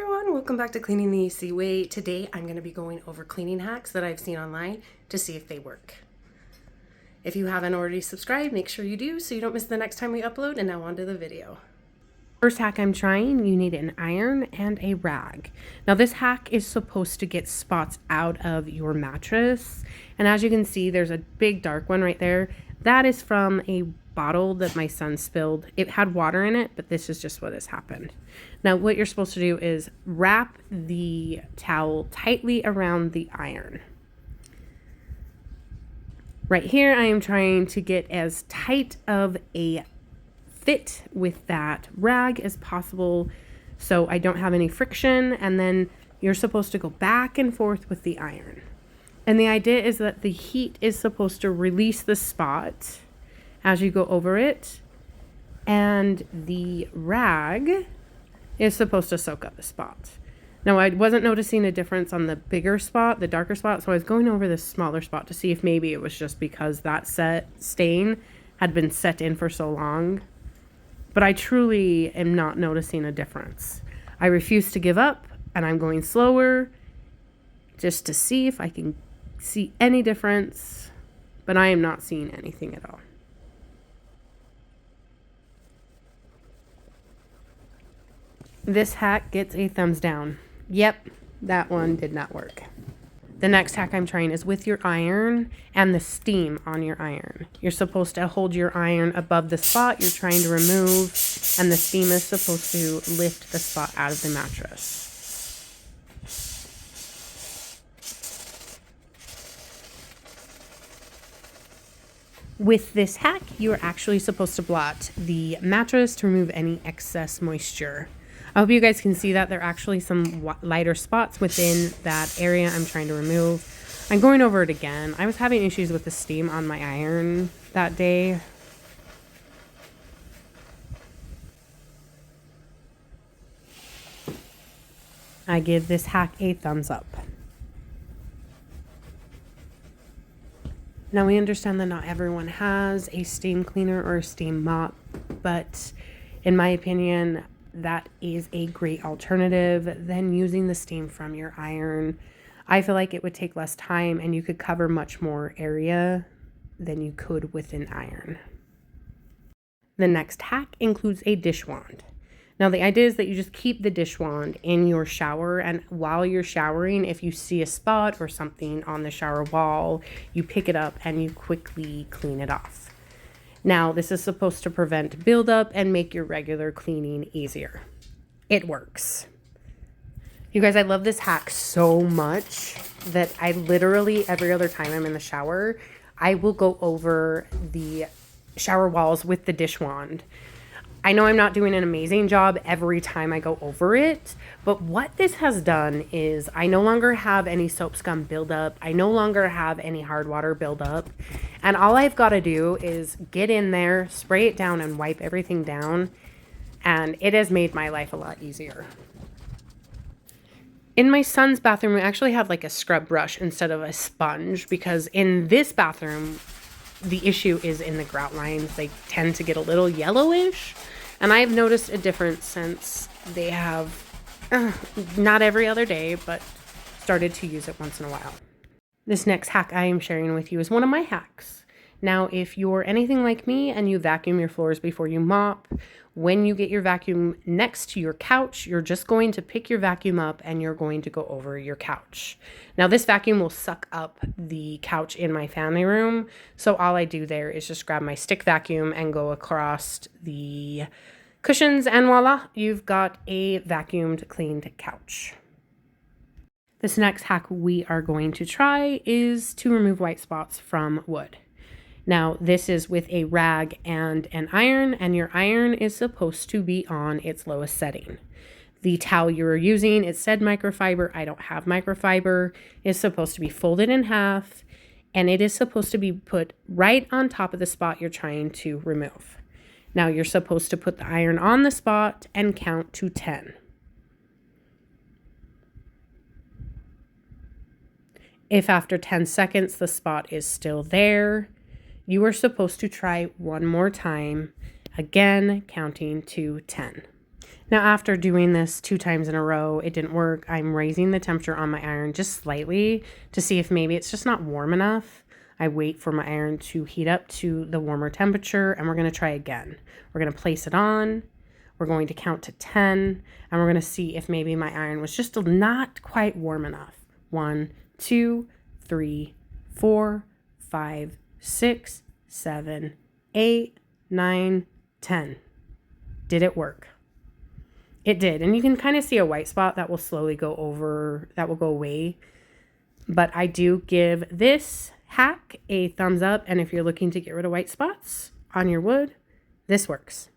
everyone, welcome back to Cleaning the easy way. Today I'm going to be going over cleaning hacks that I've seen online to see if they work. If you haven't already subscribed, make sure you do so you don't miss the next time we upload. And now on to the video. First hack I'm trying, you need an iron and a rag. Now this hack is supposed to get spots out of your mattress. And as you can see, there's a big dark one right there. That is from a bottle that my son spilled. It had water in it, but this is just what has happened. Now what you're supposed to do is wrap the towel tightly around the iron. Right here I am trying to get as tight of a fit with that rag as possible so I don't have any friction, and then you're supposed to go back and forth with the iron. And the idea is that the heat is supposed to release the spot as you go over it, and the rag is supposed to soak up the spot. Now I wasn't noticing a difference on the bigger spot, the darker spot, so I was going over the smaller spot to see if maybe it was just because that stain had been set in for so long. But I truly am not noticing a difference. I refuse to give up, and I'm going slower just to see if I can see any difference, but I am not seeing anything at all. This hack gets a thumbs down. Yep, that one did not work. The next hack I'm trying is with your iron and the steam on your iron. You're supposed to hold your iron above the spot you're trying to remove, and the steam is supposed to lift the spot out of the mattress. With this hack, you're actually supposed to blot the mattress to remove any excess moisture. I hope you guys can see that there are actually some lighter spots within that area I'm trying to remove. I'm going over it again. I was having issues with the steam on my iron that day. I give this hack a thumbs up. Now we understand that not everyone has a steam cleaner or a steam mop, but in my opinion, that is a great alternative than using the steam from your iron. I feel like it would take less time and you could cover much more area than you could with an iron. The next hack includes a dish wand. Now the idea is that you just keep the dish wand in your shower, and while you're showering, if you see a spot or something on the shower wall, you pick it up and you quickly clean it off. Now, this is supposed to prevent buildup and make your regular cleaning easier. It works. You guys, I love this hack so much that I literally, every other time I'm in the shower, I will go over the shower walls with the dish wand. I know I'm not doing an amazing job every time I go over it, but what this has done is I no longer have any soap scum buildup. I no longer have any hard water buildup. And all I've got to do is get in there, spray it down, and wipe everything down. And it has made my life a lot easier. In my son's bathroom, we actually have like a scrub brush instead of a sponge, because in this bathroom, the issue is in the grout lines. They tend to get a little yellowish. And I've noticed a difference since they have, not every other day, but started to use it once in a while. This next hack I am sharing with you is one of my hacks. Now, if you're anything like me and you vacuum your floors before you mop, when you get your vacuum next to your couch, you're just going to pick your vacuum up and you're going to go over your couch. Now, this vacuum will suck up the couch in my family room. So all I do there is just grab my stick vacuum and go across the cushions, and voila, you've got a vacuumed, cleaned couch. This next hack we are going to try is to remove white spots from wood. Now, this is with a rag and an iron, and your iron is supposed to be on its lowest setting. The towel you're using, it said microfiber. I don't have microfiber. It's supposed to be folded in half, and it is supposed to be put right on top of the spot you're trying to remove. Now, you're supposed to put the iron on the spot and count to 10. If after 10 seconds the spot is still there, you are supposed to try one more time, again counting to 10. Now, after doing this 2 times in a row, it didn't work. I'm raising the temperature on my iron just slightly to see if maybe it's just not warm enough. I wait for my iron to heat up to the warmer temperature, and we're going to try again. We're going to place it on. We're going to count to 10, and we're going to see if maybe my iron was just not quite warm enough. 1, 2, 3, 4, 5, 6, 7, 8, 9, 10. Did it work? It did. And you can kind of see a white spot that will slowly go away. But I do give this hack a thumbs up. And if you're looking to get rid of white spots on your wood, this works.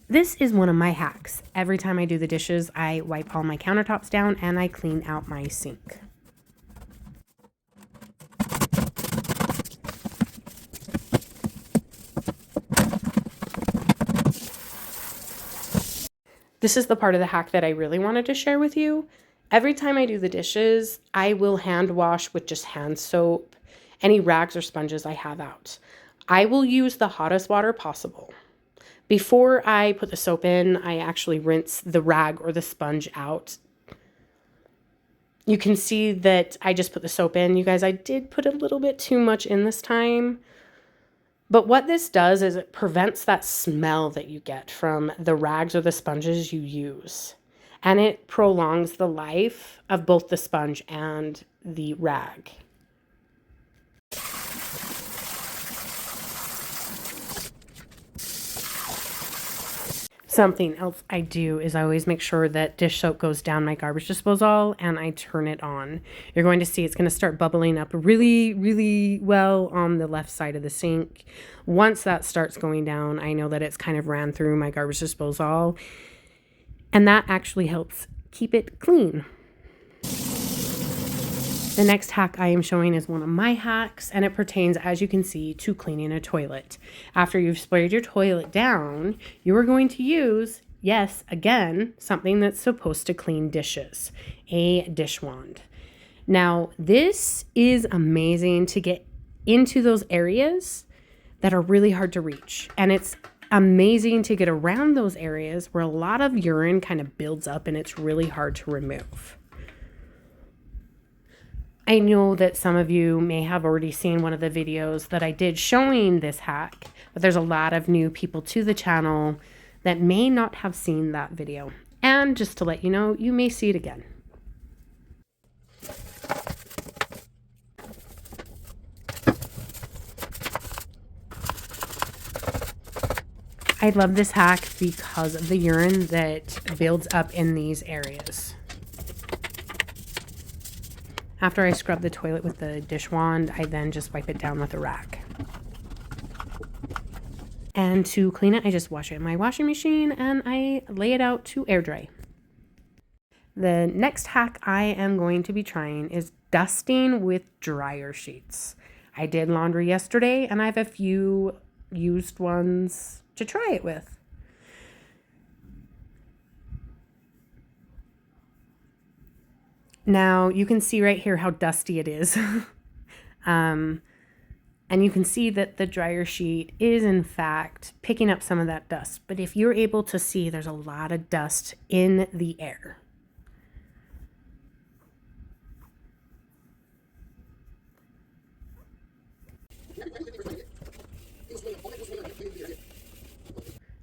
This is one of my hacks. Every time I do the dishes, I wipe all my countertops down and I clean out my sink. This is the part of the hack that I really wanted to share with you. Every time I do the dishes, I will hand wash with just hand soap, any rags or sponges I have out. I will use the hottest water possible. Before I put the soap in, I actually rinse the rag or the sponge out. You can see that I just put the soap in. You guys, I did put a little bit too much in this time. But what this does is it prevents that smell that you get from the rags or the sponges you use. And it prolongs the life of both the sponge and the rag. Something else I do is I always make sure that dish soap goes down my garbage disposal and I turn it on. You're going to see it's going to start bubbling up really, really well on the left side of the sink. Once that starts going down, I know that it's kind of ran through my garbage disposal, and that actually helps keep it clean. The next hack I am showing is one of my hacks, and it pertains, as you can see, to cleaning a toilet. After you've sprayed your toilet down, you are going to use, yes, again, something that's supposed to clean dishes, a dish wand. Now, this is amazing to get into those areas that are really hard to reach, and it's amazing to get around those areas where a lot of urine kind of builds up and it's really hard to remove. I know that some of you may have already seen one of the videos that I did showing this hack, but there's a lot of new people to the channel that may not have seen that video. And just to let you know, you may see it again. I love this hack because of the urine that builds up in these areas. After I scrub the toilet with the dish wand, I then just wipe it down with a rag. And to clean it, I just wash it in my washing machine and I lay it out to air dry. The next hack I am going to be trying is dusting with dryer sheets. I did laundry yesterday and I have a few used ones to try it with. Now you can see right here how dusty it is. And you can see that the dryer sheet is in fact picking up some of that dust. But if you're able to see, there's a lot of dust in the air.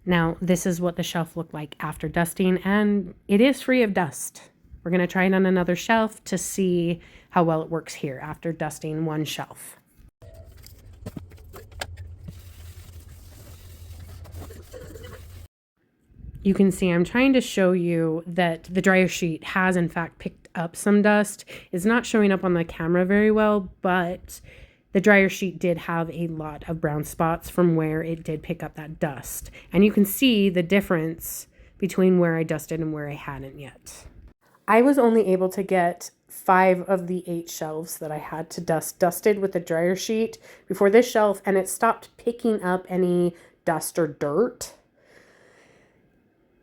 Now, this is what the shelf looked like after dusting, and it is free of dust. We're going to try it on another shelf to see how well it works here after dusting one shelf. You can see I'm trying to show you that the dryer sheet has in fact picked up some dust. It's not showing up on the camera very well, but the dryer sheet did have a lot of brown spots from where it did pick up that dust. And you can see the difference between where I dusted and where I hadn't yet. I was only able to get 5 of the 8 shelves that I had to dusted with the dryer sheet before this shelf, and it stopped picking up any dust or dirt.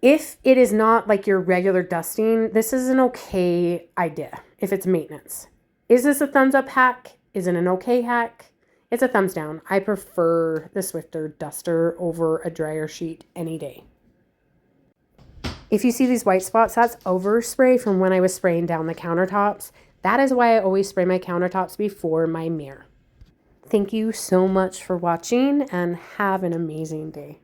If it is not like your regular dusting, this is an okay idea if it's maintenance. Is this a thumbs up hack? Is it an okay hack? It's a thumbs down. I prefer the Swiffer duster over a dryer sheet any day. If you see these white spots, that's overspray from when I was spraying down the countertops. That is why I always spray my countertops before my mirror. Thank you so much for watching and have an amazing day.